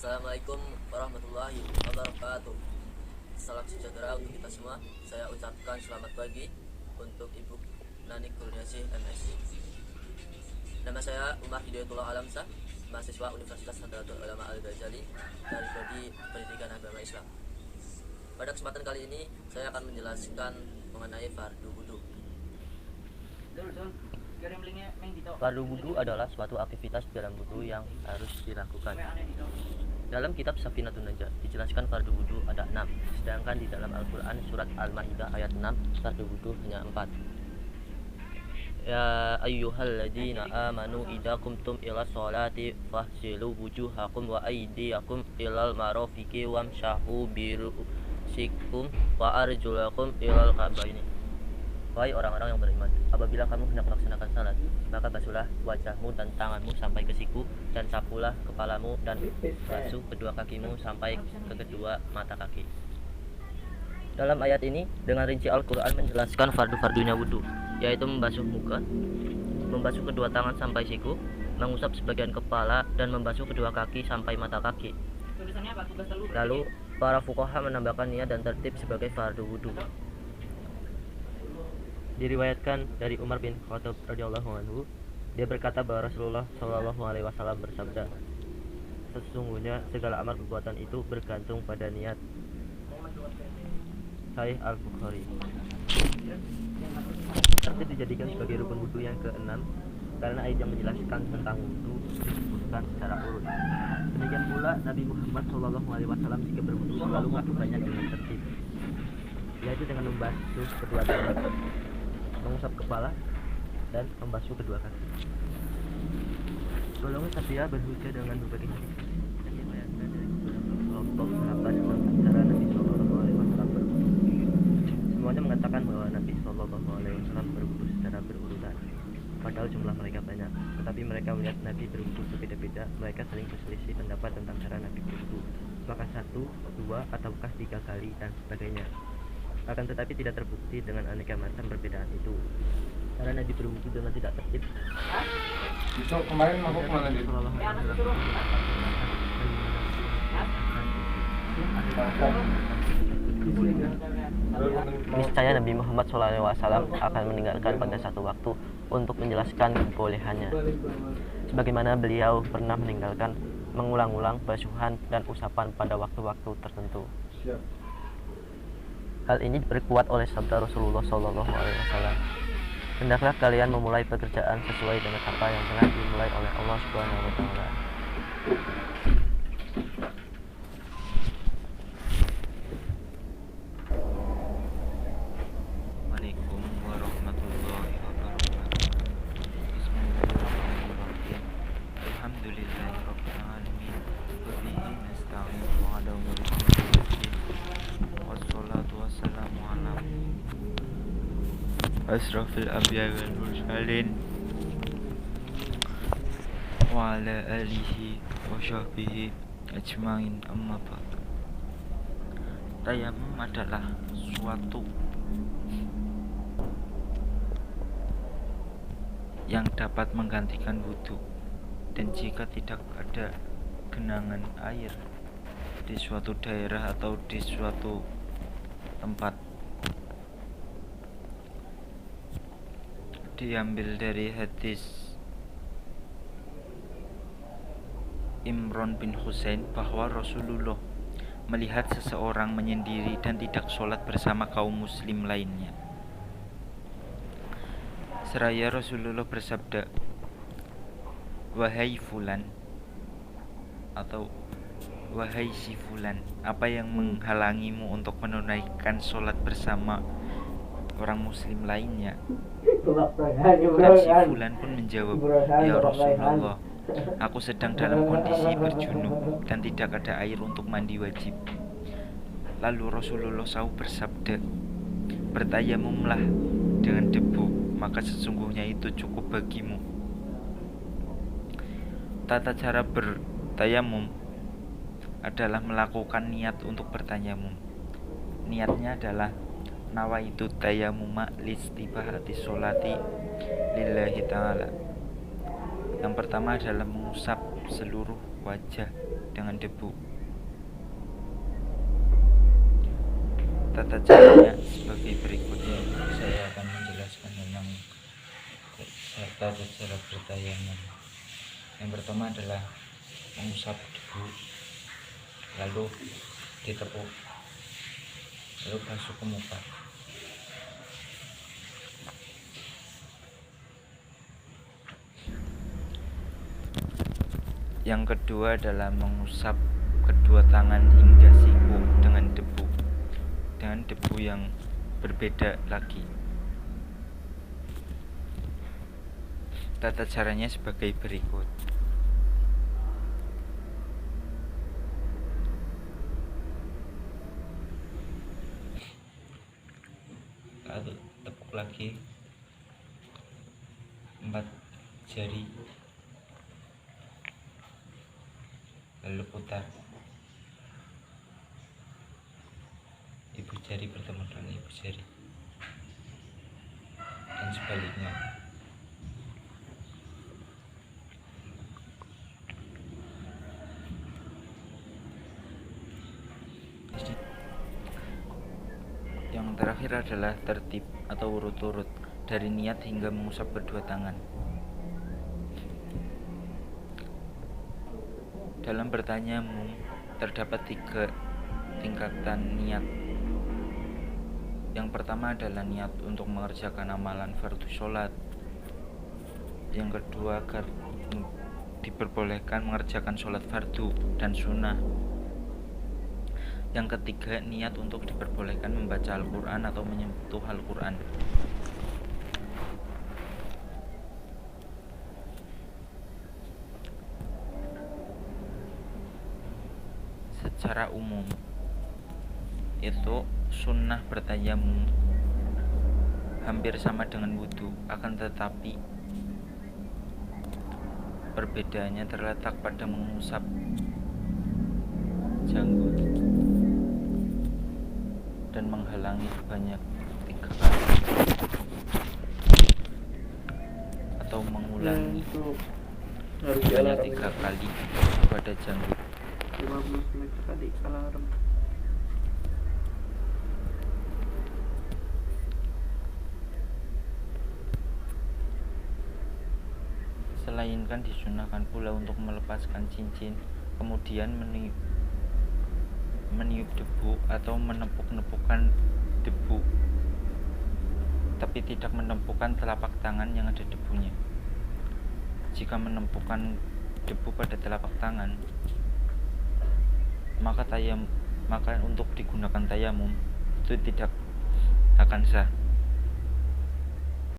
Assalamualaikum warahmatullahi wabarakatuh. Salam sejahtera untuk kita semua. Saya ucapkan selamat pagi untuk Ibu Nani Kurniasih MS. Nama saya Umar Hidayatullah Alamsah, mahasiswa Universitas Nahdlatul Ulama Al-Ghazali dari Prodi Pendidikan Agama Islam. Pada kesempatan kali ini saya akan menjelaskan mengenai fardu wudu. Fardu wudu adalah suatu aktivitas dalam wudu yang harus dilakukan. Dalam kitab Safinatun Najah dijelaskan fardu wudu ada 6, sedangkan di dalam Al-Quran surat Al-Ma'idah ayat 6 fardu wudu hanya 4. Ya ayyuhalladzina amanu idza qumtum ila sholati fahsilu wujuhakum wa aydiyakum ilal marafiqi wamshahu birusikum wa arjulakum ilal ka'baini. Wahai orang-orang yang beriman, apabila kamu hendak melaksanakan salat, maka basuhlah wajahmu dan tanganmu sampai ke siku, dan sapulah kepalamu, dan basuh kedua kakimu sampai ke kedua mata kaki. Dalam ayat ini, dengan rinci Al-Quran menjelaskan fardu-fardunya wudu, yaitu membasuh muka, membasuh kedua tangan sampai siku, mengusap sebagian kepala, dan membasuh kedua kaki sampai mata kaki. Lalu, para fuqaha menambahkan niat dan tertib sebagai fardu wudu. Diriwayatkan dari Umar bin Khattab radhiyallahu anhu, dia berkata bahwa Rasulullah Shallallahu alaihi wasallam bersabda, sesungguhnya segala amal perbuatan itu bergantung pada niat. Sahih Al-Bukhari. Tertib dijadikan sebagai rukun wudu yang ke-6 karena ayat yang menjelaskan tentang wudu disebutkan secara urut. Demikian pula Nabi Muhammad Shallallahu alaihi wasallam jika berwudu selalu melakukannya dengan tertib, yaitu dengan membasuh kedua tangan, mengusap kepala, dan membasuh kedua kaki. Golongan Syafi'iyah berhujjah dengan berbagai hadis yang diriwayatkan dari kelompok sahabat tentang cara Nabi Shallallahu alaihi wasallam berwudu. Semuanya mengatakan bahwa Nabi Shallallahu alaihi wasallam berwudu secara berurutan, padahal jumlah mereka banyak. Tetapi mereka melihat Nabi berwudu berbeda-beda. Mereka saling berselisih pendapat tentang cara Nabi berwudu, maka 1, 2, ataukah 3 kali dan sebagainya. Akan tetapi tidak terbukti dengan aneka macam perbedaan itu. Cara Nabi berwudu dengan tidak tertib. Itu kemarin mabuk mana dia? Niscaya Nabi Muhammad SAW akan meninggalkan pada satu waktu untuk menjelaskan kebolehannya. Sebagaimana beliau pernah meninggalkan mengulang-ulang basuhan dan usapan pada waktu-waktu tertentu. Hal ini diperkuat oleh sabda Rasulullah SAW. Hendaklah kalian memulai pekerjaan sesuai dengan apa yang telah dimulai oleh Allah Subhanahu wa Ta'ala. Assalamualaikum warahmatullahi wabarakatuh. Bismillahirrahmanirrahim. Alhamdulillahirabbil alamin. Wa bihi nasta'in ala umuri din. Wassalatu wassalamu ala asrafil anbiya'i wal mursalin wa ala alihi wa sahbihi ajmain, amma ba'd. Tayamum adalah suatu yang dapat menggantikan wudu, dan jika tidak ada genangan air di suatu daerah atau di suatu tempat, diambil dari hadis Imran bin Husain bahwa Rasulullah melihat seseorang menyendiri dan tidak sholat bersama kaum muslim lainnya. Seraya Rasulullah bersabda, wahai fulan, atau wahai si fulan, apa yang menghalangimu untuk menunaikan sholat bersama orang muslim lainnya? Dan si fulan pun menjawab, ya Rasulullah, aku sedang dalam kondisi berjunub dan tidak ada air untuk mandi wajib. Lalu Rasulullah SAW bersabda, bertayamumlah dengan debu, maka sesungguhnya itu cukup bagimu. Tata cara bertayamum adalah melakukan niat untuk bertayamum. Niatnya adalah nawaitu tayamuma listibahati sholati lillahi ta'ala. Yang pertama adalah mengusap seluruh wajah dengan debu. Tata caranya sebagai berikut ya. Saya akan menjelaskan tentang tata cara bertayamum. Yang pertama adalah mengusap debu, lalu ditepuk, lalu basuh ke muka. Yang kedua adalah mengusap kedua tangan hingga siku dengan debu yang berbeda lagi. Tata caranya sebagai berikut. Lalu tepuk lagi 4 jari, lalu putar. Ibu jari bertemu dengan ibu jari dan sebaliknya. Yang terakhir adalah tertib atau urut-urut dari niat hingga mengusap kedua tangan. Dalam bertayamum terdapat 3 tingkatan niat. Yang pertama adalah niat untuk mengerjakan amalan fardu sholat. Yang kedua, agar diperbolehkan mengerjakan sholat fardu dan sunnah. Yang ketiga, niat untuk diperbolehkan membaca Al-Quran atau menyentuh Al-Quran. Secara umum itu sunnah bertayamum hampir sama dengan wudhu, akan tetapi perbedaannya terletak pada mengusap janggut dan menghalangi sebanyak 3 kali atau mengulangi sebanyak 3 kali pada janggut. 15 menit sekali alarm. Selainkan disunahkan pula untuk melepaskan cincin, kemudian meniup debu atau menepuk-nepukkan debu, tapi tidak menempukkan telapak tangan yang ada debunya. Jika menempukkan debu pada telapak tangan, maka untuk digunakan tayamum itu tidak akan sah.